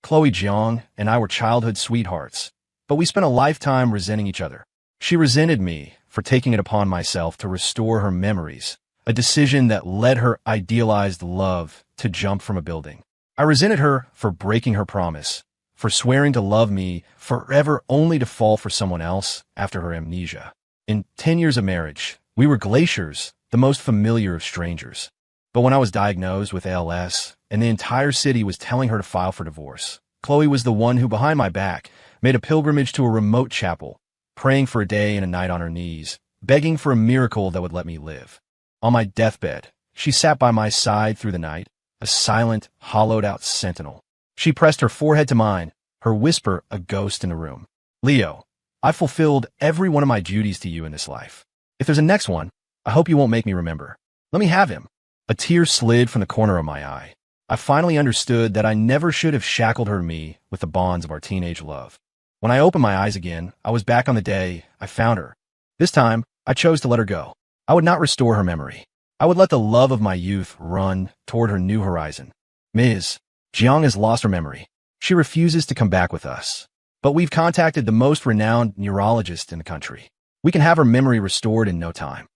Chloe Jiang and I were childhood sweethearts, but we spent a lifetime resenting each other. She resented me for taking it upon myself to restore her memories, a decision that led her idealized love to jump from a building. I resented her for breaking her promise, for swearing to love me forever only to fall for someone else after her amnesia. In 10 years of marriage, we were glaciers, the most familiar of strangers. But when I was diagnosed with ALS, and the entire city was telling her to file for divorce, Chloe was the one who, behind my back, made a pilgrimage to a remote chapel, praying for a day and a night on her knees, begging for a miracle that would let me live. On my deathbed, she sat by my side through the night, a silent, hollowed-out sentinel. She pressed her forehead to mine, her whisper a ghost in the room. Leo, I've fulfilled every one of my duties to you in this life. If there's a next one, I hope you won't make me remember. Let me have him. A tear slid from the corner of my eye. I finally understood that I never should have shackled her to me with the bonds of our teenage love. When I opened my eyes again, I was back on the day I found her. This time, I chose to let her go. I would not restore her memory. I would let the love of my youth run toward her new horizon. Ms. Jiang has lost her memory. She refuses to come back with us. But we've contacted the most renowned neurologist in the country. We can have her memory restored in no time.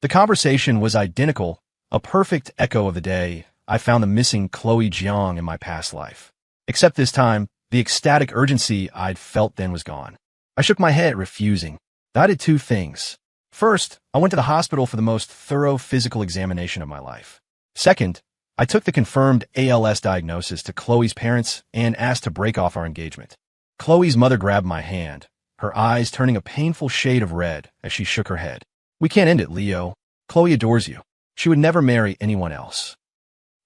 The conversation was identical, a perfect echo of the day I found the missing Chloe Jiang in my past life. Except this time, the ecstatic urgency I'd felt then was gone. I shook my head, refusing. I did two things. First, I went to the hospital for the most thorough physical examination of my life. Second, I took the confirmed ALS diagnosis to Chloe's parents and asked to break off our engagement. Chloe's mother grabbed my hand, her eyes turning a painful shade of red as she shook her head. We can't end it, Leo. Chloe adores you. She would never marry anyone else.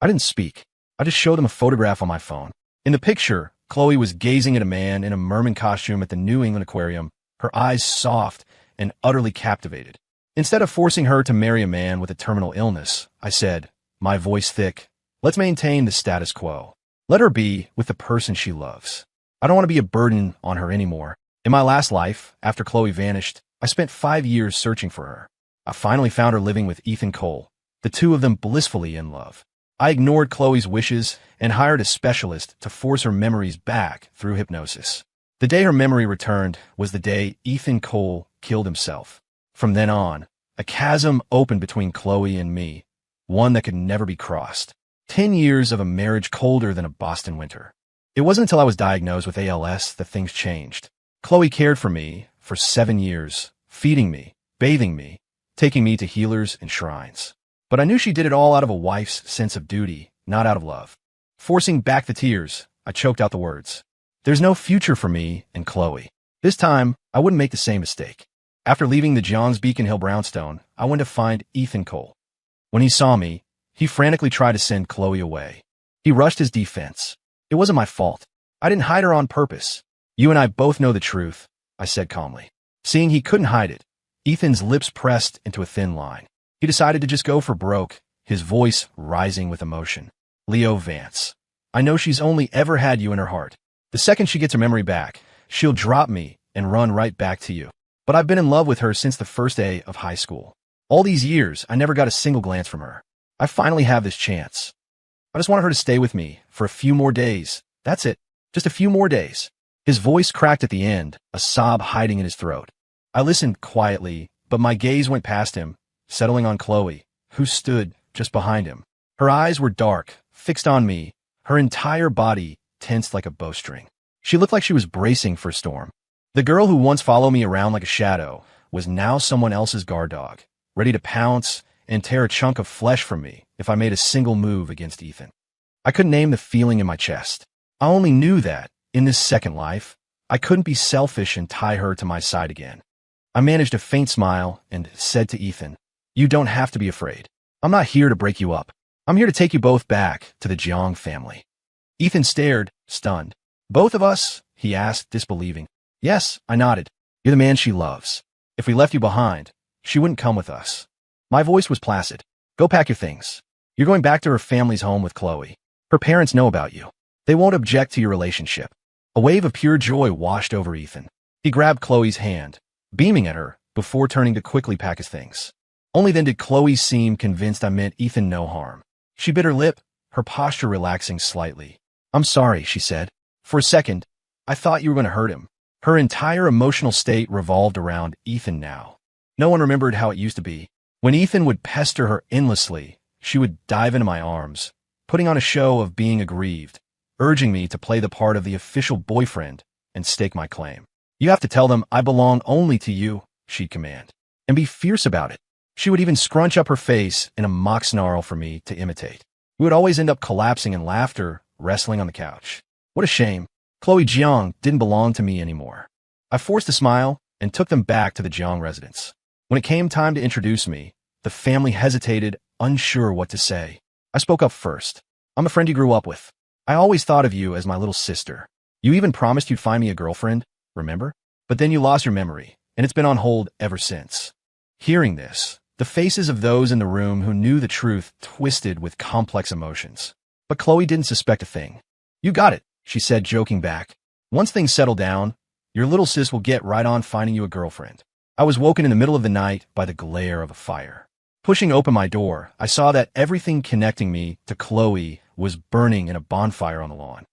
I didn't speak. I just showed them a photograph on my phone. In the picture, Chloe was gazing at a man in a merman costume at the New England Aquarium, her eyes soft and utterly captivated. Instead of forcing her to marry a man with a terminal illness, I said, my voice thick, let's maintain the status quo. Let her be with the person she loves. I don't want to be a burden on her anymore. In my last life, after Chloe vanished, I spent 5 years searching for her. I finally found her living with Ethan Cole, the two of them blissfully in love. I ignored Chloe's wishes and hired a specialist to force her memories back through hypnosis. The day her memory returned was the day Ethan Cole killed himself. From then on, a chasm opened between Chloe and me, one that could never be crossed. 10 years of a marriage colder than a Boston winter. It wasn't until I was diagnosed with ALS that things changed. Chloe cared for me for 7 years, feeding me, bathing me, taking me to healers and shrines. But I knew she did it all out of a wife's sense of duty, not out of love. Forcing back the tears, I choked out the words. There's no future for me and Chloe. This time, I wouldn't make the same mistake. After leaving the John's Beacon Hill brownstone, I went to find Ethan Cole. When he saw me, he frantically tried to send Chloe away. He rushed his defense. It wasn't my fault. I didn't hide her on purpose. You and I both know the truth, I said calmly. Seeing he couldn't hide it, Ethan's lips pressed into a thin line. He decided to just go for broke, his voice rising with emotion. Leo Vance, I know she's only ever had you in her heart. The second she gets her memory back, she'll drop me and run right back to you. But I've been in love with her since the first day of high school. All these years, I never got a single glance from her. I finally have this chance. I just wanted her to stay with me for a few more days. That's it. Just a few more days. His voice cracked at the end, a sob hiding in his throat. I listened quietly, but my gaze went past him, settling on Chloe, who stood just behind him. Her eyes were dark, fixed on me, her entire body tensed like a bowstring. She looked like she was bracing for a storm. The girl who once followed me around like a shadow was now someone else's guard dog, ready to pounce and tear a chunk of flesh from me if I made a single move against Ethan. I couldn't name the feeling in my chest. I only knew that, in this second life, I couldn't be selfish and tie her to my side again. I managed a faint smile and said to Ethan, you don't have to be afraid. I'm not here to break you up. I'm here to take you both back to the Jiang family. Ethan stared, stunned. Both of us? He asked, disbelieving. Yes, I nodded. You're the man she loves. If we left you behind, she wouldn't come with us. My voice was placid. Go pack your things. You're going back to her family's home with Chloe. Her parents know about you. They won't object to your relationship. A wave of pure joy washed over Ethan. He grabbed Chloe's hand, beaming at her, before turning to quickly pack his things. Only then did Chloe seem convinced I meant Ethan no harm. She bit her lip, her posture relaxing slightly. I'm sorry, she said. For a second, I thought you were going to hurt him. Her entire emotional state revolved around Ethan now. No one remembered how it used to be. When Ethan would pester her endlessly, she would dive into my arms, putting on a show of being aggrieved, urging me to play the part of the official boyfriend and stake my claim. You have to tell them I belong only to you, she'd command, and be fierce about it. She would even scrunch up her face in a mock snarl for me to imitate. We would always end up collapsing in laughter, wrestling on the couch. What a shame. Chloe Jiang didn't belong to me anymore. I forced a smile and took them back to the Jiang residence. When it came time to introduce me, the family hesitated, unsure what to say. I spoke up first. I'm a friend you grew up with. I always thought of you as my little sister. You even promised you'd find me a girlfriend, remember? But then you lost your memory, and it's been on hold ever since. Hearing this, the faces of those in the room who knew the truth twisted with complex emotions. But Chloe didn't suspect a thing. You got it, she said, joking back. Once things settle down, your little sis will get right on finding you a girlfriend. I was woken in the middle of the night by the glare of a fire. Pushing open my door, I saw that everything connecting me to Chloe was burning in a bonfire on the lawn.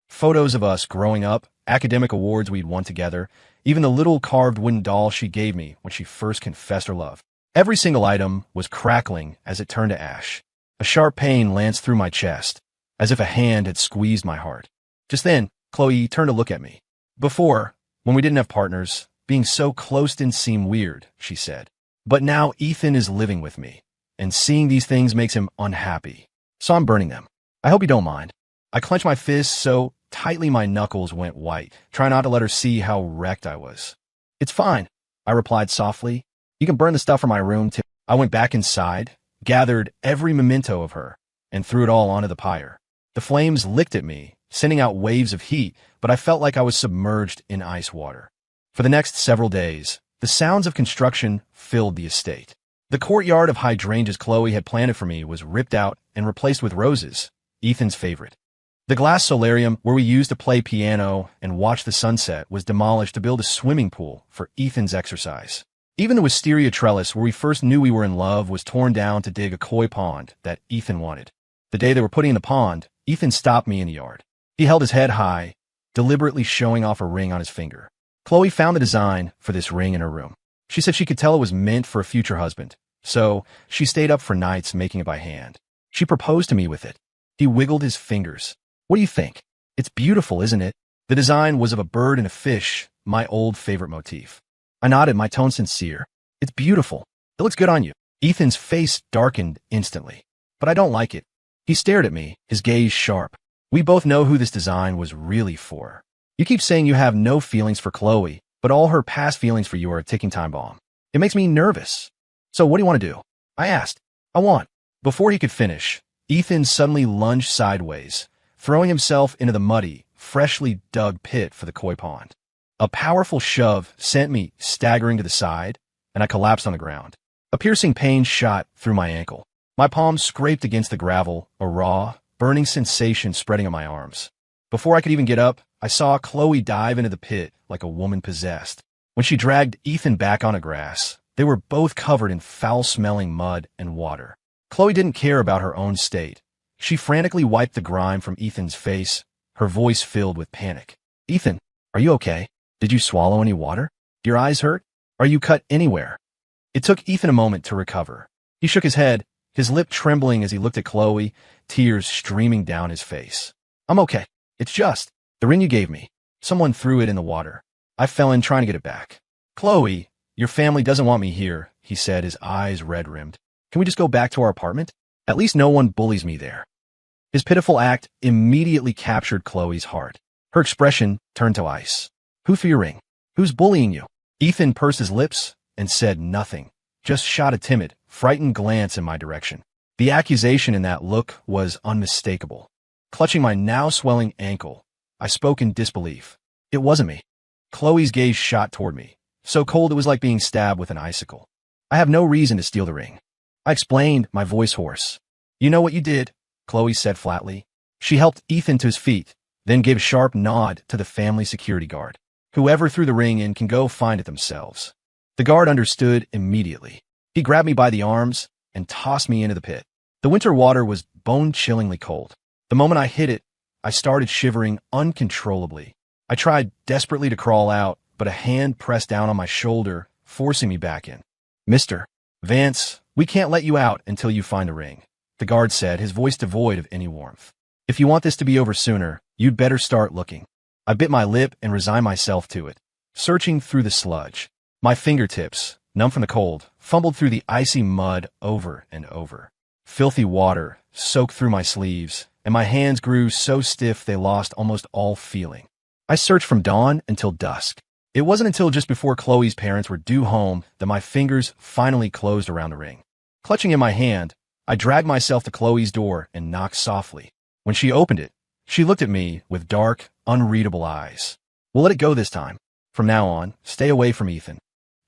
Photos of us growing up, academic awards we'd won together, even the little carved wooden doll she gave me when she first confessed her love. Every single item was crackling as it turned to ash. A sharp pain lanced through my chest, as if a hand had squeezed my heart. Just then, Chloe turned to look at me. Before, when we didn't have partners, being so close didn't seem weird, she said. But now Ethan is living with me, and seeing these things makes him unhappy. So I'm burning them. I hope you don't mind. I clenched my fists so tightly my knuckles went white, trying not to let her see how wrecked I was. It's fine, I replied softly. You can burn the stuff from my room too. I went back inside, gathered every memento of her, and threw it all onto the pyre. The flames licked at me, sending out waves of heat, but I felt like I was submerged in ice water. For the next several days, the sounds of construction filled the estate. The courtyard of hydrangeas Chloe had planted for me was ripped out and replaced with roses, Ethan's favorite. The glass solarium where we used to play piano and watch the sunset was demolished to build a swimming pool for Ethan's exercise. Even the wisteria trellis where we first knew we were in love was torn down to dig a koi pond that Ethan wanted. The day they were putting in the pond, Ethan stopped me in the yard. He held his head high, deliberately showing off a ring on his finger. Chloe found the design for this ring in her room. She said she could tell it was meant for a future husband, so she stayed up for nights making it by hand. She proposed to me with it. He wiggled his fingers. What do you think? It's beautiful, isn't it? The design was of a bird and a fish, my old favorite motif. I nodded, my tone sincere. It's beautiful. It looks good on you. Ethan's face darkened instantly. But I don't like it. He stared at me, his gaze sharp. We both know who this design was really for. You keep saying you have no feelings for Chloe, but all her past feelings for you are a ticking time bomb. It makes me nervous. So what do you want to do? I asked. I want. Before he could finish, Ethan suddenly lunged sideways, throwing himself into the muddy, freshly dug pit for the koi pond. A powerful shove sent me staggering to the side, and I collapsed on the ground. A piercing pain shot through my ankle. My palms scraped against the gravel, a raw, burning sensation spreading on my arms. Before I could even get up, I saw Chloe dive into the pit like a woman possessed. When she dragged Ethan back onto grass, they were both covered in foul-smelling mud and water. Chloe didn't care about her own state. She frantically wiped the grime from Ethan's face, her voice filled with panic. Ethan, are you okay? Did you swallow any water? Do your eyes hurt? Are you cut anywhere? It took Ethan a moment to recover. He shook his head, his lip trembling as he looked at Chloe, tears streaming down his face. I'm okay. It's just the ring you gave me. Someone threw it in the water. I fell in trying to get it back. Chloe, your family doesn't want me here, he said, his eyes red-rimmed. Can we just go back to our apartment? At least no one bullies me there. His pitiful act immediately captured Chloe's heart. Her expression turned to ice. Who threw your ring? Who's bullying you? Ethan pursed his lips and said nothing, just shot a timid, frightened glance in my direction. The accusation in that look was unmistakable. Clutching my now swelling ankle, I spoke in disbelief. It wasn't me. Chloe's gaze shot toward me, so cold it was like being stabbed with an icicle. I have no reason to steal the ring. I explained, my voice hoarse. You know what you did, Chloe said flatly. She helped Ethan to his feet, then gave a sharp nod to the family security guard. Whoever threw the ring in can go find it themselves. The guard understood immediately. He grabbed me by the arms and tossed me into the pit. The winter water was bone-chillingly cold. The moment I hit it, I started shivering uncontrollably. I tried desperately to crawl out, but a hand pressed down on my shoulder, forcing me back in. Mr. Vance, we can't let you out until you find a ring, the guard said, his voice devoid of any warmth. If you want this to be over sooner, you'd better start looking. I bit my lip and resigned myself to it, searching through the sludge. My fingertips, numb from the cold, fumbled through the icy mud over and over. Filthy water soaked through my sleeves, and my hands grew so stiff they lost almost all feeling. I searched from dawn until dusk. It wasn't until just before Chloe's parents were due home that my fingers finally closed around the ring. Clutching in my hand, I dragged myself to Chloe's door and knocked softly. When she opened it, she looked at me with dark, unreadable eyes. We'll let it go this time. From now on, stay away from Ethan.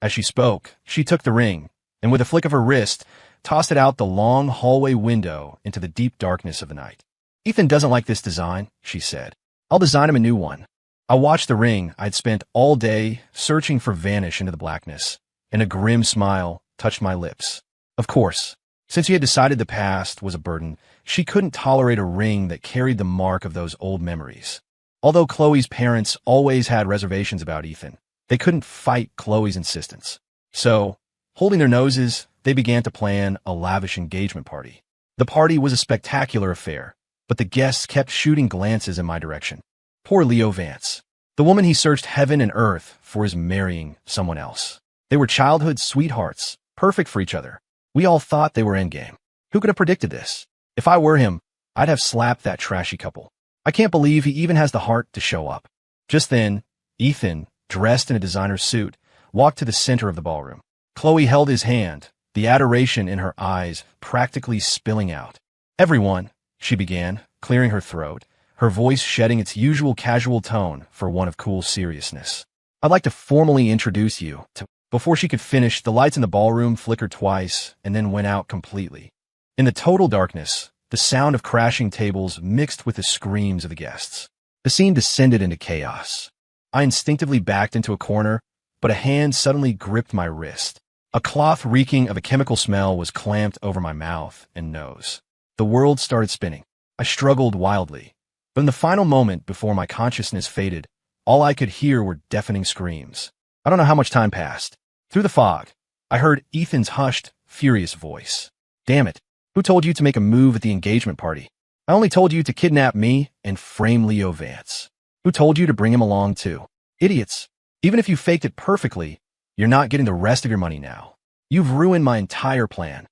As she spoke, she took the ring, and with a flick of her wrist, tossed it out the long hallway window into the deep darkness of the night. Ethan doesn't like this design, she said. I'll design him a new one. I watched the ring I'd spent all day searching for vanish into the blackness, and a grim smile touched my lips. Of course, since she had decided the past was a burden, she couldn't tolerate a ring that carried the mark of those old memories. Although Chloe's parents always had reservations about Ethan, they couldn't fight Chloe's insistence. So, holding their noses, they began to plan a lavish engagement party. The party was a spectacular affair, but the guests kept shooting glances in my direction. Poor Leo Vance. The woman he searched heaven and earth for is marrying someone else. They were childhood sweethearts, perfect for each other. We all thought they were endgame. Who could have predicted this? If I were him, I'd have slapped that trashy couple. I can't believe he even has the heart to show up. Just then, Ethan, dressed in a designer suit, walked to the center of the ballroom. Chloe held his hand, the adoration in her eyes practically spilling out. Everyone, she began, clearing her throat, her voice shedding its usual casual tone for one of cool seriousness. I'd like to formally introduce you to... Before she could finish, the lights in the ballroom flickered twice and then went out completely. In the total darkness, the sound of crashing tables mixed with the screams of the guests. The scene descended into chaos. I instinctively backed into a corner, but a hand suddenly gripped my wrist. A cloth reeking of a chemical smell was clamped over my mouth and nose. The world started spinning. I struggled wildly, but in the final moment before my consciousness faded, all I could hear were deafening screams. I don't know how much time passed. Through the fog, I heard Ethan's hushed, furious voice. Damn it. Who told you to make a move at the engagement party? I only told you to kidnap me and frame Leo Vance. Who told you to bring him along too? Idiots. Even if you faked it perfectly, you're not getting the rest of your money now. You've ruined my entire plan.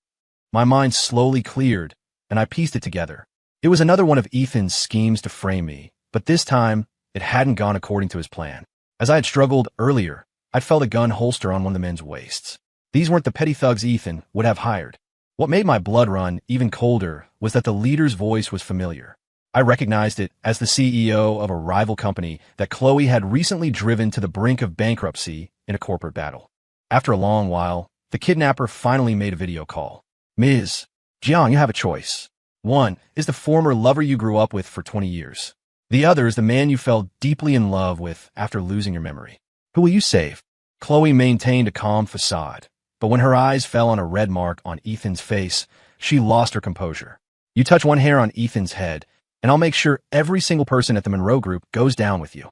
My mind slowly cleared, and I pieced it together. It was another one of Ethan's schemes to frame me, but this time, it hadn't gone according to his plan. As I had struggled earlier, I'd felt a gun holster on one of the men's waists. These weren't the petty thugs Ethan would have hired. What made my blood run even colder was that the leader's voice was familiar. I recognized it as the CEO of a rival company that Chloe had recently driven to the brink of bankruptcy in a corporate battle. After a long while, the kidnapper finally made a video call. Ms. Jiang, you have a choice. One is the former lover you grew up with for 20 years. The other is the man you fell deeply in love with after losing your memory. Who will you save? Chloe maintained a calm facade, but when her eyes fell on a red mark on Ethan's face, she lost her composure. You touch one hair on Ethan's head, and I'll make sure every single person at the Monroe Group goes down with you.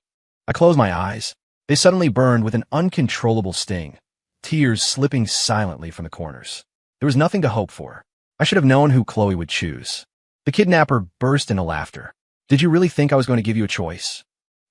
I closed my eyes. They suddenly burned with an uncontrollable sting, tears slipping silently from the corners. There was nothing to hope for. I should have known who Chloe would choose. The kidnapper burst into laughter. Did you really think I was going to give you a choice?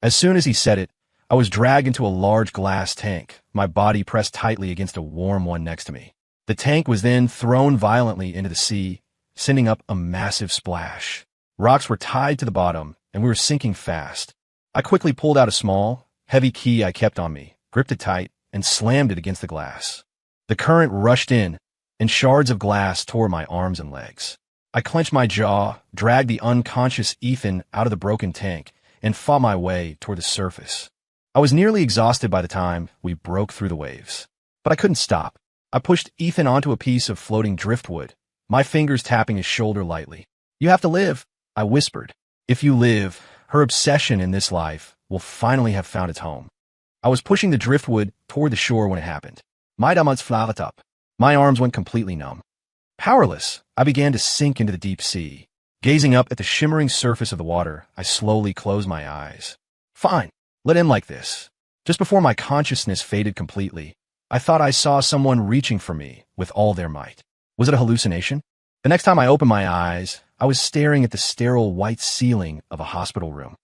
As soon as he said it, I was dragged into a large glass tank, my body pressed tightly against a warm one next to me. The tank was then thrown violently into the sea, sending up a massive splash. Rocks were tied to the bottom, and we were sinking fast. I quickly pulled out a small, heavy key I kept on me, gripped it tight, and slammed it against the glass. The current rushed in, and shards of glass tore my arms and legs. I clenched my jaw, dragged the unconscious Ethan out of the broken tank, and fought my way toward the surface. I was nearly exhausted by the time we broke through the waves. But I couldn't stop. I pushed Ethan onto a piece of floating driftwood, my fingers tapping his shoulder lightly. You have to live, I whispered. If you live, her obsession in this life will finally have found its home. I was pushing the driftwood toward the shore when it happened. My damals flavet up. My arms went completely numb. Powerless, I began to sink into the deep sea. Gazing up at the shimmering surface of the water, I slowly closed my eyes. Fine, let in like this. Just before my consciousness faded completely, I thought I saw someone reaching for me with all their might. Was it a hallucination? The next time I opened my eyes, I was staring at the sterile white ceiling of a hospital room.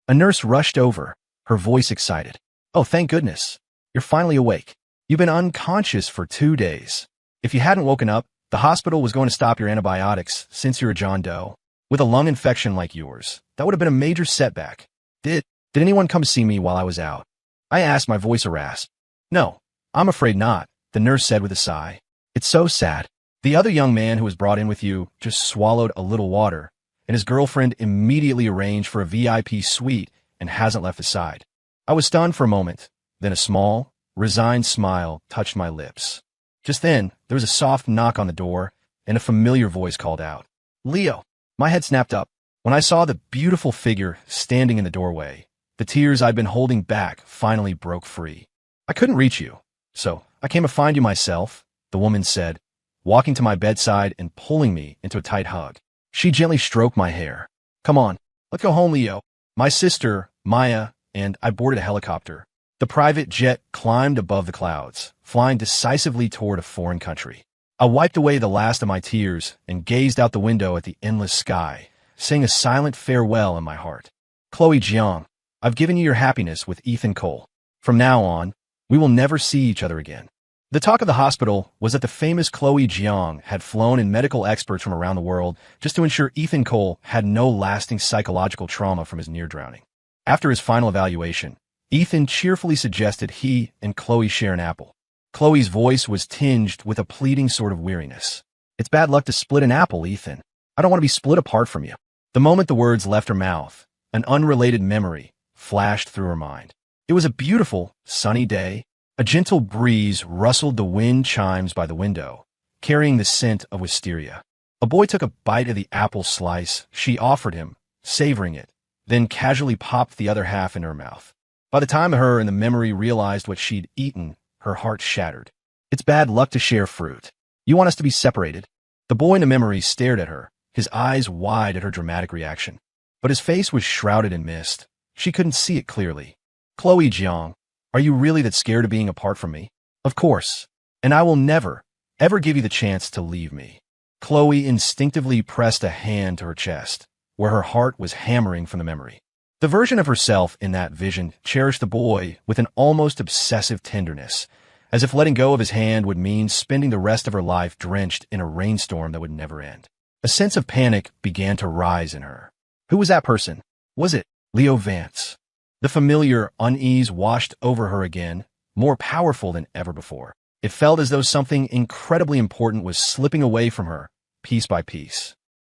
A nurse rushed over, her voice excited. "Oh, thank goodness. You're finally awake. You've been unconscious for 2 days. If you hadn't woken up, the hospital was going to stop your antibiotics since you're a John Doe. With a lung infection like yours, that would have been a major setback. Did anyone come see me while I was out?" I asked, my voice a rasp. "No, I'm afraid not," the nurse said with a sigh. "It's so sad. The other young man who was brought in with you just swallowed a little water, and his girlfriend immediately arranged for a VIP suite and hasn't left his side." I was stunned for a moment, then a small, resigned smile touched my lips. Just then, there was a soft knock on the door, and a familiar voice called out, "Leo." My head snapped up. When I saw the beautiful figure standing in the doorway, the tears I'd been holding back finally broke free. "I couldn't reach you, so I came to find you myself," the woman said, walking to my bedside and pulling me into a tight hug. She gently stroked my hair. "Come on, let's go home, Leo." My sister, Maya, and I boarded a helicopter. The private jet climbed above the clouds, flying decisively toward a foreign country. I wiped away the last of my tears and gazed out the window at the endless sky, saying a silent farewell in my heart. "Chloe Jiang, I've given you your happiness with Ethan Cole. From now on, we will never see each other again." The talk of the hospital was that the famous Chloe Jiang had flown in medical experts from around the world just to ensure Ethan Cole had no lasting psychological trauma from his near-drowning. After his final evaluation, Ethan cheerfully suggested he and Chloe share an apple. Chloe's voice was tinged with a pleading sort of weariness. "It's bad luck to split an apple, Ethan. I don't want to be split apart from you." The moment the words left her mouth, an unrelated memory flashed through her mind. It was a beautiful, sunny day. A gentle breeze rustled the wind chimes by the window, carrying the scent of wisteria. A boy took a bite of the apple slice she offered him, savoring it, then casually popped the other half in her mouth. By the time her and the memory realized what she'd eaten, her heart shattered. "It's bad luck to share fruit. You want us to be separated?" The boy in the memory stared at her, his eyes wide at her dramatic reaction. But his face was shrouded in mist. She couldn't see it clearly. "Chloe Jiang, are you really that scared of being apart from me?" "Of course. And I will never, ever give you the chance to leave me." Chloe instinctively pressed a hand to her chest, where her heart was hammering from the memory. The version of herself in that vision cherished the boy with an almost obsessive tenderness, as if letting go of his hand would mean spending the rest of her life drenched in a rainstorm that would never end. A sense of panic began to rise in her. Who was that person? Was it Leo Vance? The familiar unease washed over her again, more powerful than ever before. It felt as though something incredibly important was slipping away from her, piece by piece.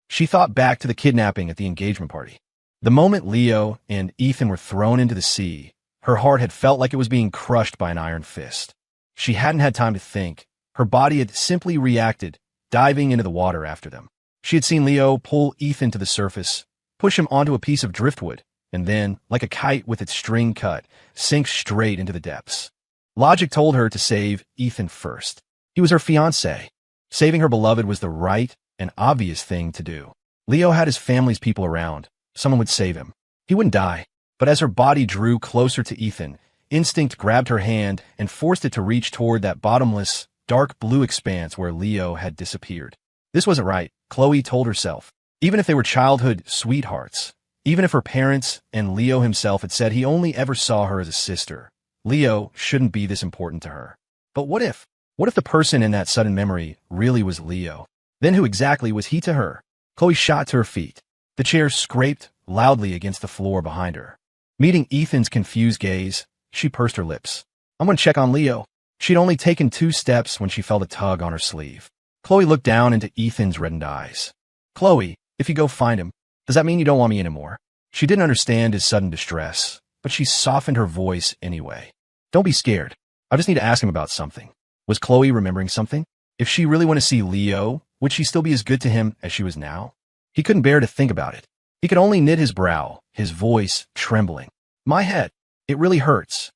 She thought back to the kidnapping at the engagement party. The moment Leo and Ethan were thrown into the sea, her heart had felt like it was being crushed by an iron fist. She hadn't had time to think. Her body had simply reacted, diving into the water after them. She had seen Leo pull Ethan to the surface, push him onto a piece of driftwood, and then, like a kite with its string cut, sink straight into the depths. Logic told her to save Ethan first. He was her fiancé. Saving her beloved was the right and obvious thing to do. Leo had his family's people around. Someone would save him. He wouldn't die. But as her body drew closer to Ethan, instinct grabbed her hand and forced it to reach toward that bottomless, dark blue expanse where Leo had disappeared. This wasn't right, Chloe told herself. Even if they were childhood sweethearts, even if her parents and Leo himself had said he only ever saw her as a sister, Leo shouldn't be this important to her. But what if? What if the person in that sudden memory really was Leo? Then who exactly was he to her? Chloe shot to her feet. The chair scraped loudly against the floor behind her. Meeting Ethan's confused gaze, she pursed her lips. "I'm going to check on Leo." She'd only taken 2 steps when she felt a tug on her sleeve. Chloe looked down into Ethan's reddened eyes. "Chloe, if you go find him, does that mean you don't want me anymore?" She didn't understand his sudden distress, but she softened her voice anyway. "Don't be scared. I just need to ask him about something." Was Chloe remembering something? If she really wanted to see Leo, would she still be as good to him as she was now? He couldn't bear to think about it. He could only knit his brow, his voice trembling. "My head. It really hurts."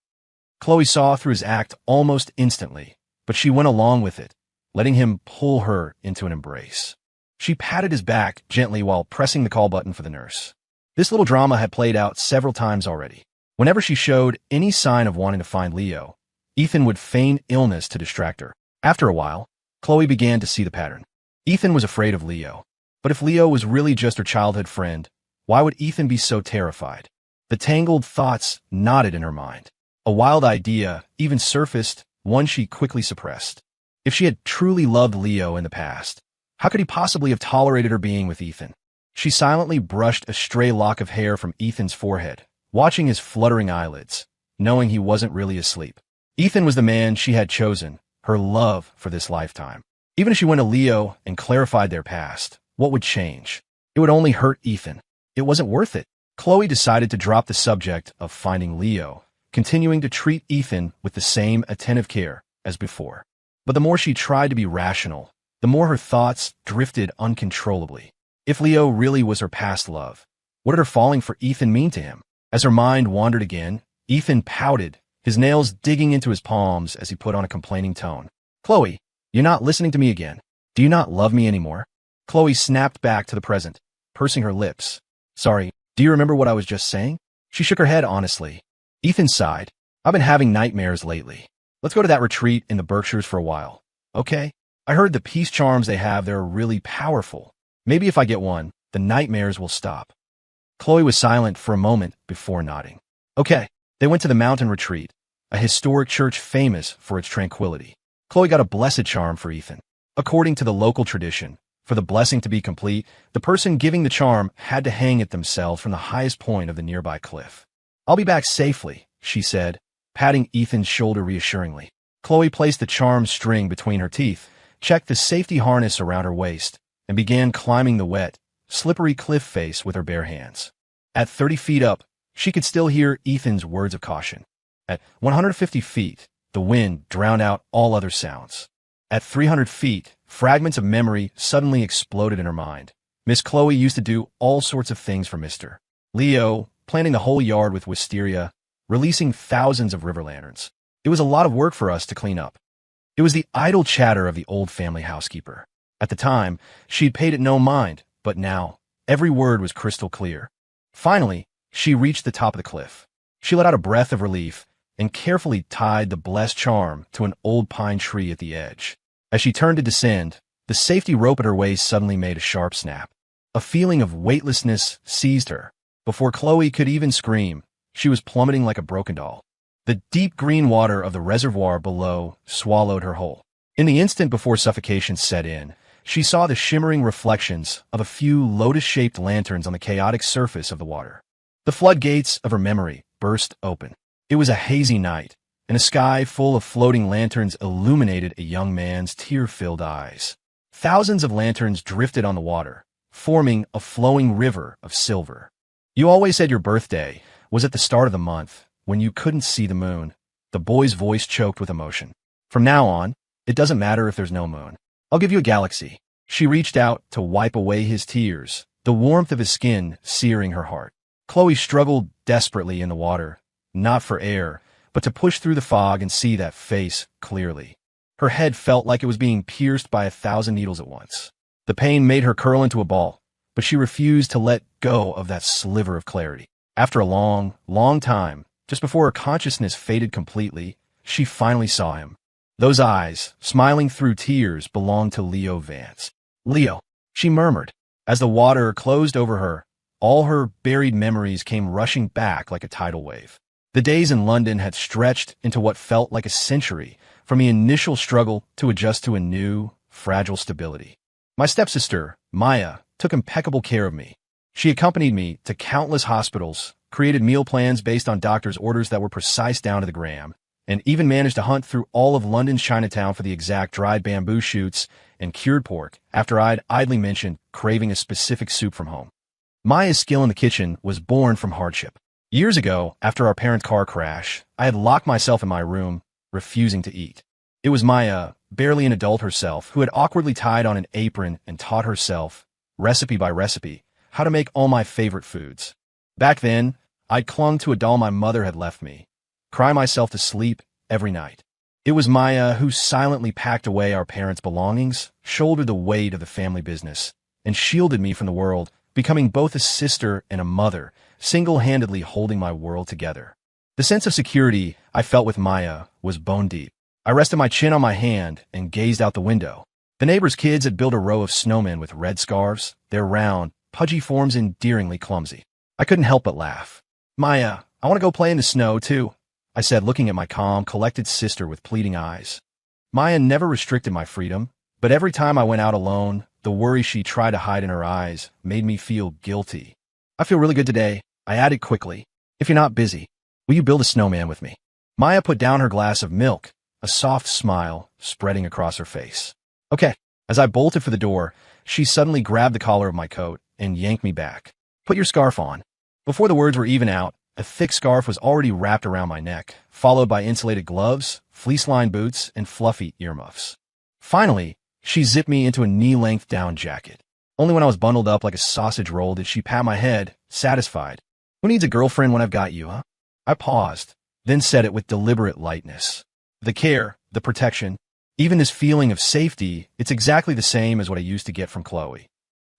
Chloe saw through his act almost instantly, but she went along with it, letting him pull her into an embrace. She patted his back gently while pressing the call button for the nurse. This little drama had played out several times already. Whenever she showed any sign of wanting to find Leo, Ethan would feign illness to distract her. After a while, Chloe began to see the pattern. Ethan was afraid of Leo. But if Leo was really just her childhood friend, why would Ethan be so terrified? The tangled thoughts knotted in her mind. A wild idea even surfaced, one she quickly suppressed. If she had truly loved Leo in the past, how could he possibly have tolerated her being with Ethan? She silently brushed a stray lock of hair from Ethan's forehead, watching his fluttering eyelids, knowing he wasn't really asleep. Ethan was the man she had chosen, her love for this lifetime. Even if she went to Leo and clarified their past, what would change? It would only hurt Ethan. It wasn't worth it. Chloe decided to drop the subject of finding Leo, continuing to treat Ethan with the same attentive care as before. But the more she tried to be rational, the more her thoughts drifted uncontrollably. If Leo really was her past love, what did her falling for Ethan mean to him? As her mind wandered again, Ethan pouted, his nails digging into his palms as he put on a complaining tone. Chloe, you're not listening to me again. Do you not love me anymore? Chloe snapped back to the present, pursing her lips. Sorry, do you remember what I was just saying? She shook her head honestly. Ethan sighed. I've been having nightmares lately. Let's go to that retreat in the Berkshires for a while. Okay? I heard the peace charms they have there are really powerful. Maybe if I get one, the nightmares will stop. Chloe was silent for a moment before nodding. Okay. They went to the mountain retreat, a historic church famous for its tranquility. Chloe got a blessed charm for Ethan. According to the local tradition, for the blessing to be complete, the person giving the charm had to hang it themselves from the highest point of the nearby cliff. I'll be back safely, she said, patting Ethan's shoulder reassuringly. Chloe placed the charm string between her teeth, checked the safety harness around her waist, and began climbing the wet, slippery cliff face with her bare hands. At 30 feet up, she could still hear Ethan's words of caution. At 150 feet, the wind drowned out all other sounds. At 300 feet, fragments of memory suddenly exploded in her mind. Miss Chloe used to do all sorts of things for Mr. Leo, planting the whole yard with wisteria, releasing thousands of river lanterns. It was a lot of work for us to clean up. It was the idle chatter of the old family housekeeper. At the time, she'd paid it no mind, but now, every word was crystal clear. Finally, she reached the top of the cliff. She let out a breath of relief and carefully tied the blessed charm to an old pine tree at the edge. As she turned to descend, the safety rope at her waist suddenly made a sharp snap. A feeling of weightlessness seized her. Before Chloe could even scream, she was plummeting like a broken doll. The deep green water of the reservoir below swallowed her whole. In the instant before suffocation set in, she saw the shimmering reflections of a few lotus-shaped lanterns on the chaotic surface of the water. The floodgates of her memory burst open. It was a hazy night, and a sky full of floating lanterns illuminated a young man's tear-filled eyes. Thousands of lanterns drifted on the water, forming a flowing river of silver. You always said your birthday was at the start of the month, when you couldn't see the moon. The boy's voice choked with emotion. From now on, it doesn't matter if there's no moon. I'll give you a galaxy. She reached out to wipe away his tears, the warmth of his skin searing her heart. Chloe struggled desperately in the water, not for air, but to push through the fog and see that face clearly. Her head felt like it was being pierced by 1,000 needles at once. The pain made her curl into a ball, but she refused to let go of that sliver of clarity. After a long, long time, just before her consciousness faded completely, she finally saw him. Those eyes, smiling through tears, belonged to Leo Vance. Leo, she murmured. As the water closed over her, all her buried memories came rushing back like a tidal wave. The days in London had stretched into what felt like a century, from the initial struggle to adjust to a new, fragile stability. My stepsister, Maya, took impeccable care of me. She accompanied me to countless hospitals, created meal plans based on doctors' orders that were precise down to the gram, and even managed to hunt through all of London's Chinatown for the exact dried bamboo shoots and cured pork after I'd idly mentioned craving a specific soup from home. Maya's skill in the kitchen was born from hardship. Years ago, after our parents' car crash, I had locked myself in my room, refusing to eat. It was Maya, barely an adult herself, who had awkwardly tied on an apron and taught herself, recipe by recipe, how to make all my favorite foods. Back then, I'd clung to a doll my mother had left me, cry myself to sleep every night. It was Maya who silently packed away our parents' belongings, shouldered the weight of the family business, and shielded me from the world, becoming both a sister and a mother, single-handedly holding my world together. The sense of security I felt with Maya was bone deep. I rested my chin on my hand and gazed out the window. The neighbors' kids had built a row of snowmen with red scarves, their round, pudgy forms endearingly clumsy. I couldn't help but laugh. "Maya, I want to go play in the snow, too," I said, looking at my calm, collected sister with pleading eyes. Maya never restricted my freedom, but every time I went out alone, the worry she tried to hide in her eyes made me feel guilty. "I feel really good today," I added quickly. "If you're not busy, will you build a snowman with me?" Maya put down her glass of milk, a soft smile spreading across her face. "Okay." As I bolted for the door, she suddenly grabbed the collar of my coat and yanked me back. "Put your scarf on." Before the words were even out, a thick scarf was already wrapped around my neck, followed by insulated gloves, fleece-lined boots, and fluffy earmuffs. Finally, she zipped me into a knee-length down jacket. Only when I was bundled up like a sausage roll did she pat my head, satisfied. "Who needs a girlfriend when I've got you, huh?" I paused, then said it with deliberate lightness. "The care, the protection, even this feeling of safety, it's exactly the same as what I used to get from Chloe."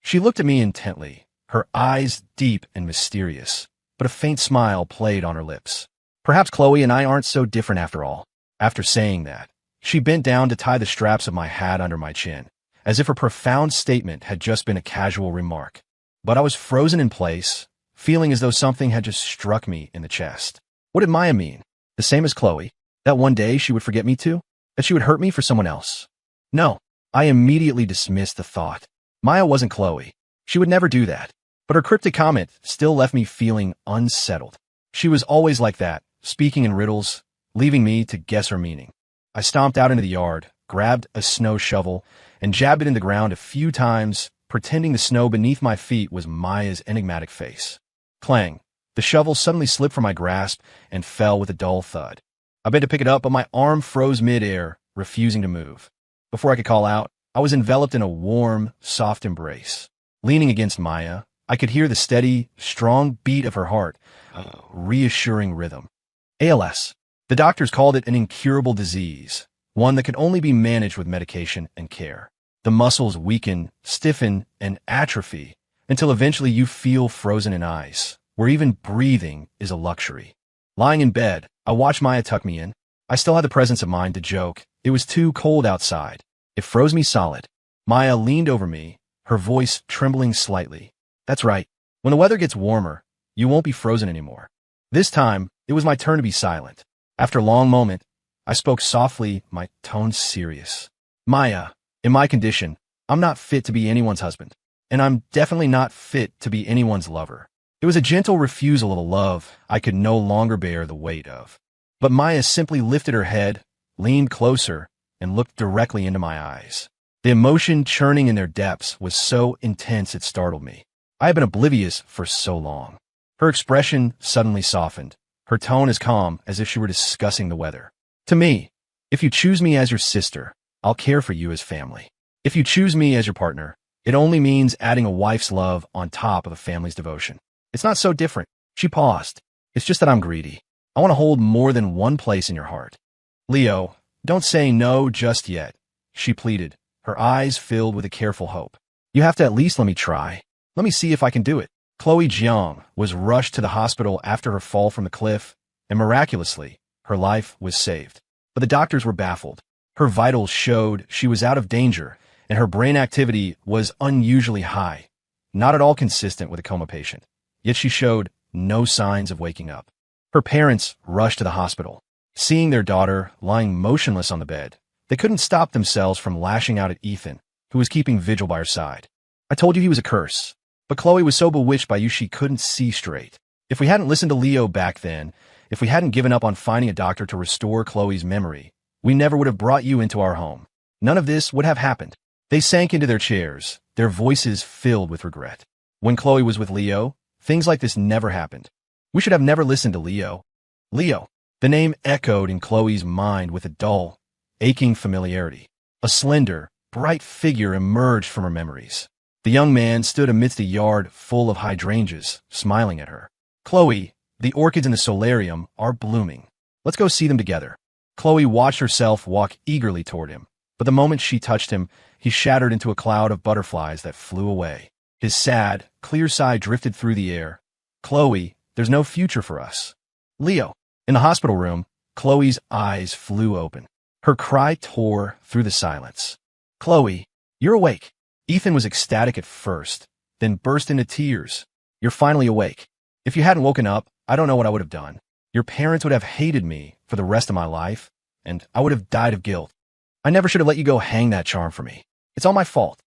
She looked at me intently, her eyes deep and mysterious, but a faint smile played on her lips. "Perhaps Chloe and I aren't so different after all." After saying that, she bent down to tie the straps of my hat under my chin, as if her profound statement had just been a casual remark. But I was frozen in place, feeling as though something had just struck me in the chest. What did Maya mean? The same as Chloe? That one day she would forget me too? That she would hurt me for someone else? No, I immediately dismissed the thought. Maya wasn't Chloe. She would never do that. But her cryptic comment still left me feeling unsettled. She was always like that, speaking in riddles, leaving me to guess her meaning. I stomped out into the yard, grabbed a snow shovel, and jabbed it in the ground a few times, pretending the snow beneath my feet was Maya's enigmatic face. Clang! The shovel suddenly slipped from my grasp and fell with a dull thud. I bent to pick it up, but my arm froze mid-air, refusing to move. Before I could call out, I was enveloped in a warm, soft embrace. Leaning against Maya, I could hear the steady, strong beat of her heart, a reassuring rhythm. ALS. The doctors called it an incurable disease, one that could only be managed with medication and care. The muscles weaken, stiffen, and atrophy until eventually you feel frozen in ice, where even breathing is a luxury. Lying in bed, I watched Maya tuck me in. I still had the presence of mind to joke. It was too cold outside. It froze me solid. Maya leaned over me, her voice trembling slightly. "That's right. When the weather gets warmer, you won't be frozen anymore." This time, it was my turn to be silent. After a long moment, I spoke softly, my tone serious. "Maya, in my condition, I'm not fit to be anyone's husband, and I'm definitely not fit to be anyone's lover." It was a gentle refusal of a love I could no longer bear the weight of. But Maya simply lifted her head, leaned closer, and looked directly into my eyes. The emotion churning in their depths was so intense it startled me. I had been oblivious for so long. Her expression suddenly softened, her tone as calm as if she were discussing the weather. "To me, if you choose me as your sister, I'll care for you as family. If you choose me as your partner, it only means adding a wife's love on top of a family's devotion. It's not so different." She paused. "It's just that I'm greedy. I want to hold more than one place in your heart." "Leo, don't say no just yet," she pleaded, her eyes filled with a careful hope. "You have to at least let me try. Let me see if I can do it." Chloe Jiang was rushed to the hospital after her fall from the cliff, and miraculously, her life was saved. But the doctors were baffled. Her vitals showed she was out of danger, and her brain activity was unusually high, not at all consistent with a coma patient. Yet she showed no signs of waking up. Her parents rushed to the hospital. Seeing their daughter lying motionless on the bed, they couldn't stop themselves from lashing out at Ethan, who was keeping vigil by her side. "I told you he was a curse." But Chloe was so bewitched by you she couldn't see straight. If we hadn't listened to Leo back then, if we hadn't given up on finding a doctor to restore Chloe's memory, we never would have brought you into our home. None of this would have happened. They sank into their chairs, their voices filled with regret. When Chloe was with Leo, things like this never happened. We should have never listened to Leo. Leo. The name echoed in Chloe's mind with a dull, aching familiarity. A slender, bright figure emerged from her memories. The young man stood amidst a yard full of hydrangeas, smiling at her. "Chloe, the orchids in the solarium are blooming. Let's go see them together." Chloe watched herself walk eagerly toward him, but the moment she touched him, he shattered into a cloud of butterflies that flew away. His sad, clear sigh drifted through the air. Chloe, there's no future for us. Leo. In the hospital room, Chloe's eyes flew open. Her cry tore through the silence. Chloe, you're awake. Ethan was ecstatic at first, then burst into tears. You're finally awake. If you hadn't woken up, I don't know what I would have done. Your parents would have hated me for the rest of my life, and I would have died of guilt. I never should have let you go hang that charm for me. It's all my fault.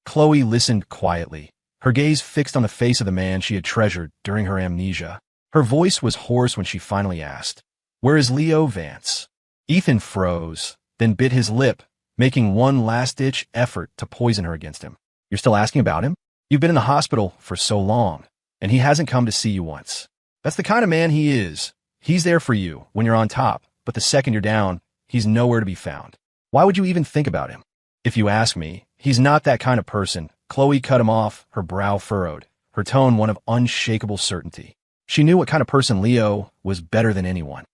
Chloe listened quietly, her gaze fixed on the face of the man she had treasured during her amnesia. Her voice was hoarse when she finally asked, "Where is Leo Vance?" Ethan froze, then bit his lip, making one last-ditch effort to poison her against him. You're still asking about him? You've been in the hospital for so long, and he hasn't come to see you once. That's the kind of man he is. He's there for you when you're on top, but the second you're down, he's nowhere to be found. Why would you even think about him? If you ask me, he's not that kind of person. Chloe cut him off, her brow furrowed, her tone one of unshakable certainty. She knew what kind of person Leo was better than anyone.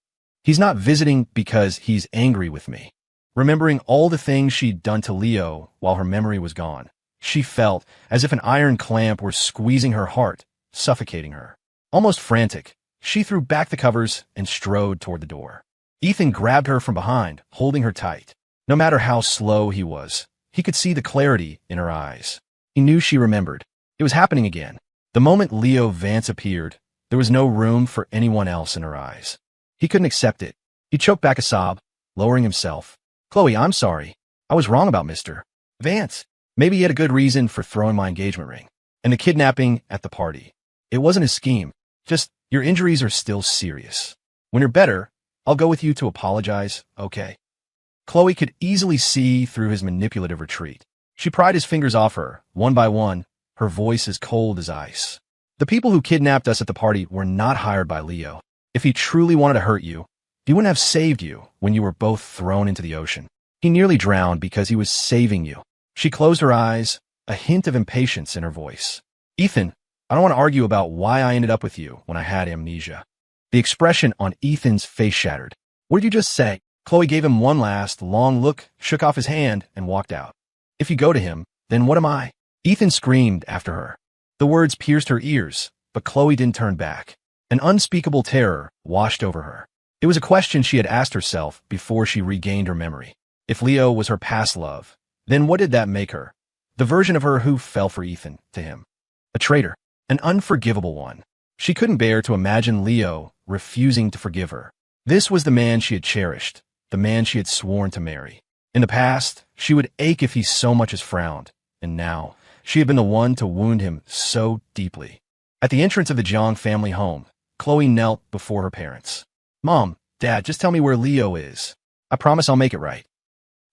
He's not visiting because he's angry with me. Remembering all the things she'd done to Leo while her memory was gone, she felt as if an iron clamp were squeezing her heart, suffocating her. Almost frantic, she threw back the covers and strode toward the door. Ethan grabbed her from behind, holding her tight. No matter how slow he was, he could see the clarity in her eyes. He knew she remembered. It was happening again. The moment Leo Vance appeared, there was no room for anyone else in her eyes. He couldn't accept it. He choked back a sob, lowering himself. Chloe, I'm sorry. I was wrong about Mr. Vance. Maybe he had a good reason for throwing my engagement ring. And the kidnapping at the party. It wasn't his scheme. Just, your injuries are still serious. When you're better, I'll go with you to apologize, okay? Chloe could easily see through his manipulative retreat. She pried his fingers off her, one by one, her voice as cold as ice. The people who kidnapped us at the party were not hired by Leo. If he truly wanted to hurt you, he wouldn't have saved you when you were both thrown into the ocean. He nearly drowned because he was saving you. She closed her eyes, a hint of impatience in her voice. Ethan, I don't want to argue about why I ended up with you when I had amnesia. The expression on Ethan's face shattered. What did you just say? Chloe gave him one last, long look, shook off his hand, and walked out. If you go to him, then what am I? Ethan screamed after her. The words pierced her ears, but Chloe didn't turn back. An unspeakable terror washed over her. It was a question she had asked herself before she regained her memory. If Leo was her past love, then what did that make her? The version of her who fell for Ethan, to him. A traitor. An unforgivable one. She couldn't bear to imagine Leo refusing to forgive her. This was the man she had cherished, the man she had sworn to marry. In the past, she would ache if he so much as frowned, and now, she had been the one to wound him so deeply. At the entrance of the Jiang family home, Chloe knelt before her parents. Mom, Dad, just tell me where Leo is. I promise I'll make it right.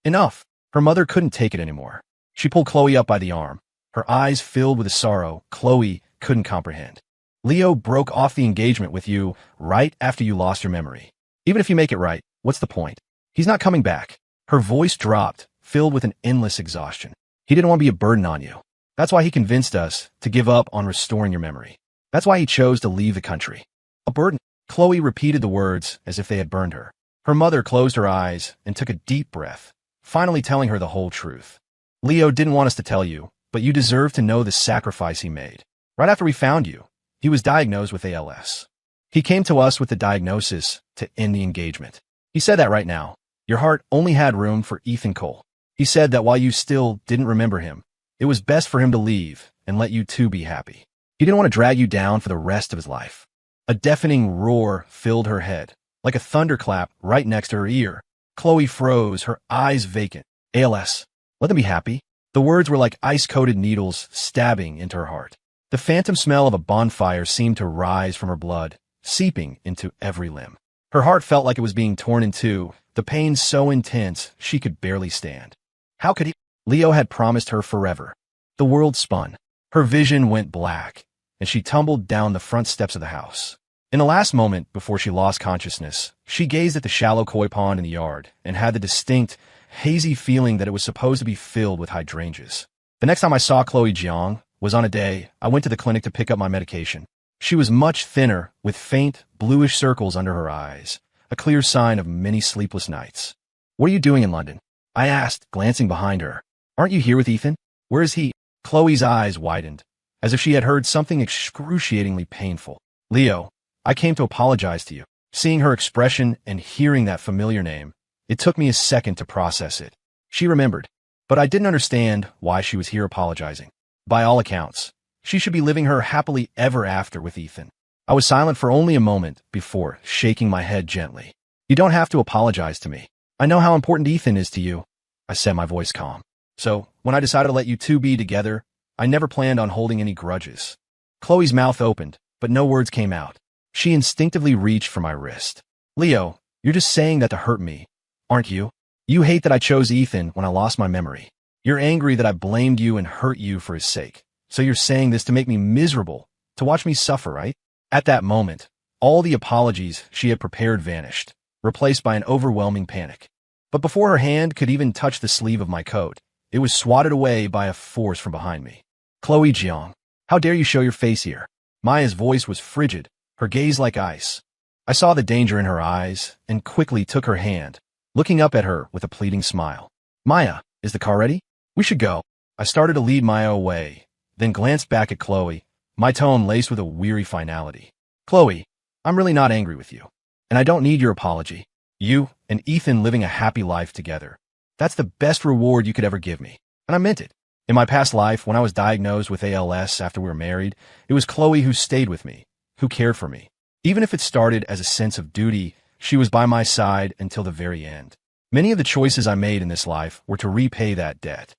Enough. Her mother couldn't take it anymore. She pulled Chloe up by the arm. Her eyes filled with a sorrow Chloe couldn't comprehend. Leo broke off the engagement with you right after you lost your memory. Even if you make it right, what's the point? He's not coming back. Her voice dropped, filled with an endless exhaustion. He didn't want to be a burden on you. That's why he convinced us to give up on restoring your memory. That's why he chose to leave the country. A burden. Chloe repeated the words as if they had burned her. Her mother closed her eyes and took a deep breath, finally telling her the whole truth. Leo didn't want us to tell you, but you deserve to know the sacrifice he made. Right after we found you, he was diagnosed with ALS. He came to us with the diagnosis to end the engagement. He said that right now. Your heart only had room for Ethan Cole. He said that while you still didn't remember him, it was best for him to leave and let you two be happy. He didn't want to drag you down for the rest of his life. A deafening roar filled her head, like a thunderclap right next to her ear. Chloe froze, her eyes vacant. ALS. Let them be happy. The words were like ice-coated needles stabbing into her heart. The phantom smell of a bonfire seemed to rise from her blood, seeping into every limb. Her heart felt like it was being torn in two, the pain so intense she could barely stand. How could he? Leo had promised her forever. The world spun. Her vision went black, and she tumbled down the front steps of the house. In the last moment before she lost consciousness, she gazed at the shallow koi pond in the yard and had the distinct, hazy feeling that it was supposed to be filled with hydrangeas. The next time I saw Chloe Jiang was on a day I went to the clinic to pick up my medication. She was much thinner, with faint, bluish circles under her eyes, a clear sign of many sleepless nights. What are you doing in London? I asked, glancing behind her. Aren't you here with Ethan? Where is he? Chloe's eyes widened, as if she had heard something excruciatingly painful. Leo, I came to apologize to you. Seeing her expression and hearing that familiar name, it took me a second to process it. She remembered, but I didn't understand why she was here apologizing. By all accounts, she should be living her happily ever after with Ethan. I was silent for only a moment before shaking my head gently. You don't have to apologize to me. I know how important Ethan is to you. I said, my voice calm. So, when I decided to let you two be together, I never planned on holding any grudges. Chloe's mouth opened, but no words came out. She instinctively reached for my wrist. Leo, you're just saying that to hurt me, aren't you? You hate that I chose Ethan when I lost my memory. You're angry that I blamed you and hurt you for his sake. So you're saying this to make me miserable, to watch me suffer, right? At that moment, all the apologies she had prepared vanished, replaced by an overwhelming panic. But before her hand could even touch the sleeve of my coat, it was swatted away by a force from behind me. Chloe Jiang, how dare you show your face here? Maya's voice was frigid, her gaze like ice. I saw the danger in her eyes and quickly took her hand, looking up at her with a pleading smile. Maya, is the car ready? We should go. I started to lead Maya away, then glanced back at Chloe, my tone laced with a weary finality. Chloe, I'm really not angry with you, and I don't need your apology. You and Ethan living a happy life together. That's the best reward you could ever give me, and I meant it. In my past life, when I was diagnosed with ALS after we were married, it was Chloe who stayed with me, who cared for me. Even if it started as a sense of duty, she was by my side until the very end. Many of the choices I made in this life were to repay that debt.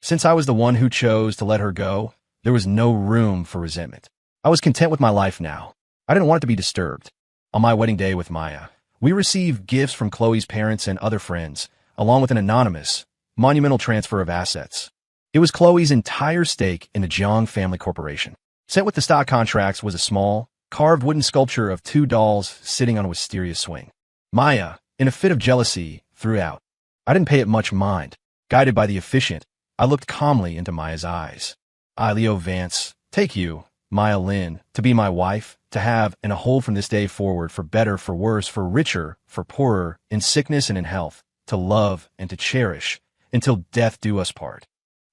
Since I was the one who chose to let her go, there was no room for resentment. I was content with my life now. I didn't want it to be disturbed. On my wedding day with Maya, we received gifts from Chloe's parents and other friends, along with an anonymous, monumental transfer of assets. It was Chloe's entire stake in the Jiang family corporation. Sent with the stock contracts was a small, carved wooden sculpture of two dolls sitting on a wisteria swing. Maya, in a fit of jealousy, threw out. I didn't pay it much mind. Guided by the efficient, I looked calmly into Maya's eyes. I, Leo Vance, take you, Maya Lin, to be my wife, to have and to hold from this day forward for better, for worse, for richer, for poorer, in sickness and in health, to love and to cherish, until death do us part.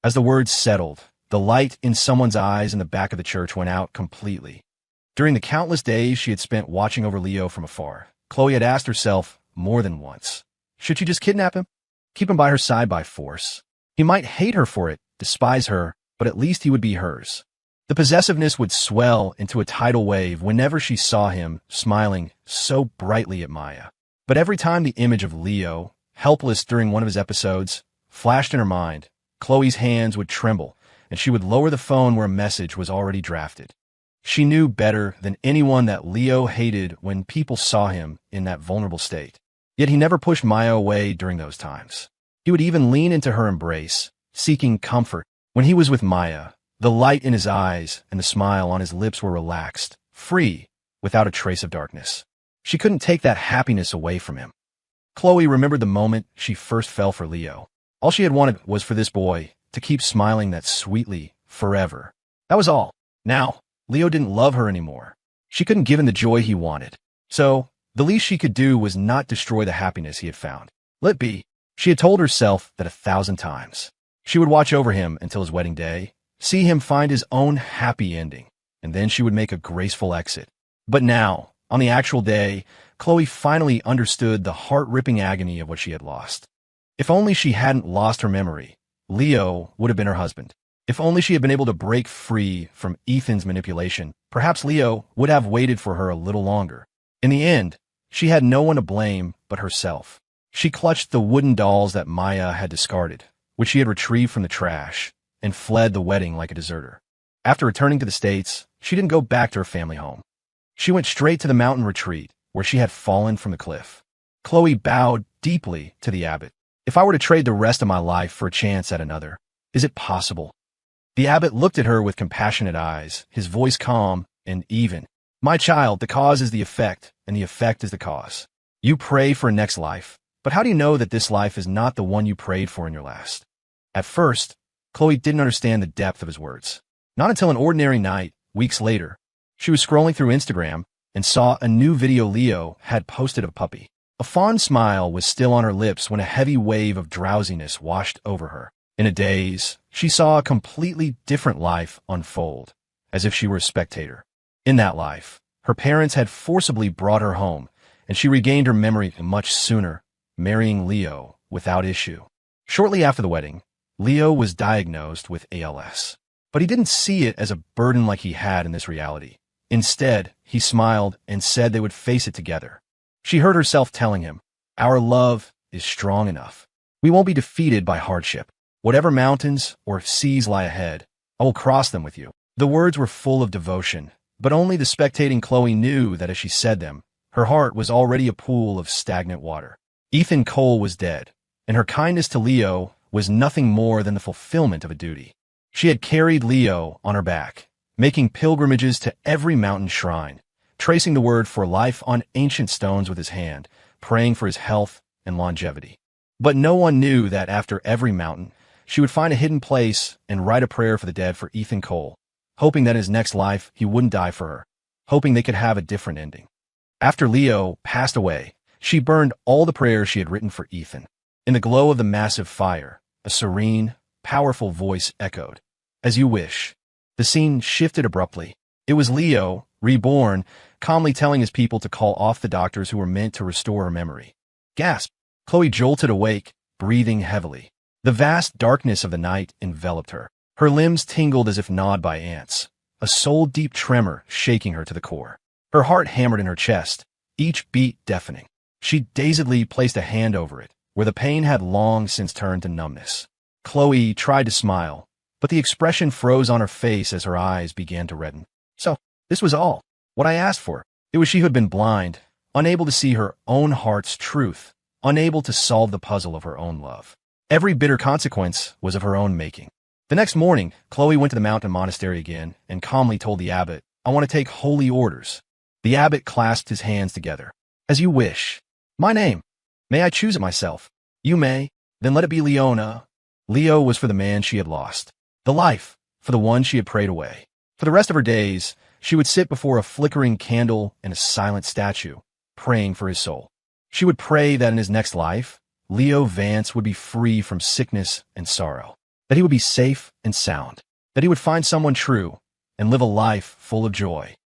As the words settled, the light in someone's eyes in the back of the church went out completely. During the countless days she had spent watching over Leo from afar, Chloe had asked herself more than once, should she just kidnap him? Keep him by her side by force? He might hate her for it, despise her, but at least he would be hers. The possessiveness would swell into a tidal wave whenever she saw him smiling so brightly at Maya. But every time the image of Leo, helpless during one of his episodes, flashed in her mind, Chloe's hands would tremble, and she would lower the phone where a message was already drafted. She knew better than anyone that Leo hated when people saw him in that vulnerable state. Yet he never pushed Maya away during those times. He would even lean into her embrace, seeking comfort. When he was with Maya, the light in his eyes and the smile on his lips were relaxed, free, without a trace of darkness. She couldn't take that happiness away from him. Chloe remembered the moment she first fell for Leo. All she had wanted was for this boy to keep smiling that sweetly, forever. That was all. Now, Leo didn't love her anymore. She couldn't give him the joy he wanted. So, the least she could do was not destroy the happiness he had found. Let be. She had told herself that 1,000 times. She would watch over him until his wedding day, see him find his own happy ending, and then she would make a graceful exit. But now, on the actual day, Chloe finally understood the heart-ripping agony of what she had lost. If only she hadn't lost her memory, Leo would have been her husband. If only she had been able to break free from Ethan's manipulation, perhaps Leo would have waited for her a little longer. In the end, she had no one to blame but herself. She clutched the wooden dolls that Maya had discarded, which she had retrieved from the trash, and fled the wedding like a deserter. After returning to the States, she didn't go back to her family home. She went straight to the mountain retreat, where she had fallen from the cliff. Chloe bowed deeply to the abbot. If I were to trade the rest of my life for a chance at another, is it possible? The abbot looked at her with compassionate eyes, his voice calm and even. My child, the cause is the effect, and the effect is the cause. You pray for a next life, but how do you know that this life is not the one you prayed for in your last? At first, Chloe didn't understand the depth of his words. Not until an ordinary night, weeks later, she was scrolling through Instagram and saw a new video Leo had posted of a puppy. A fond smile was still on her lips when a heavy wave of drowsiness washed over her. In a daze, she saw a completely different life unfold, as if she were a spectator. In that life, her parents had forcibly brought her home, and she regained her memory much sooner, marrying Leo without issue. Shortly after the wedding, Leo was diagnosed with ALS, but he didn't see it as a burden like he had in this reality. Instead, he smiled and said they would face it together. She heard herself telling him, "Our love is strong enough. We won't be defeated by hardship. Whatever mountains or seas lie ahead, I will cross them with you." The words were full of devotion, but only the spectating Chloe knew that as she said them, her heart was already a pool of stagnant water. Ethan Cole was dead, and her kindness to Leo was nothing more than the fulfillment of a duty. She had carried Leo on her back, making pilgrimages to every mountain shrine, tracing the word for life on ancient stones with his hand, praying for his health and longevity. But no one knew that after every mountain, she would find a hidden place and write a prayer for the dead for Ethan Cole, hoping that in his next life he wouldn't die for her, hoping they could have a different ending. After Leo passed away, she burned all the prayers she had written for Ethan. In the glow of the massive fire, a serene, powerful voice echoed, "As you wish." The scene shifted abruptly. It was Leo, reborn, calmly telling his people to call off the doctors who were meant to restore her memory. Gasp! Chloe jolted awake, breathing heavily. The vast darkness of the night enveloped her. Her limbs tingled as if gnawed by ants, a soul-deep tremor shaking her to the core. Her heart hammered in her chest, each beat deafening. She dazedly placed a hand over it, where the pain had long since turned to numbness. Chloe tried to smile, but the expression froze on her face as her eyes began to redden. So, this was all. What I asked for. It was she who had been blind, unable to see her own heart's truth, unable to solve the puzzle of her own love. Every bitter consequence was of her own making. The next morning, Chloe went to the mountain monastery again and calmly told the abbot, "I want to take holy orders." The abbot clasped his hands together. "As you wish. My name. May I choose it myself?" "You may. Then let it be Leona." Leo was for the man she had lost. The life, for the one she had prayed away. For the rest of her days, she would sit before a flickering candle and a silent statue, praying for his soul. She would pray that in his next life, Leo Vance would be free from sickness and sorrow, that he would be safe and sound, that he would find someone true and live a life full of joy.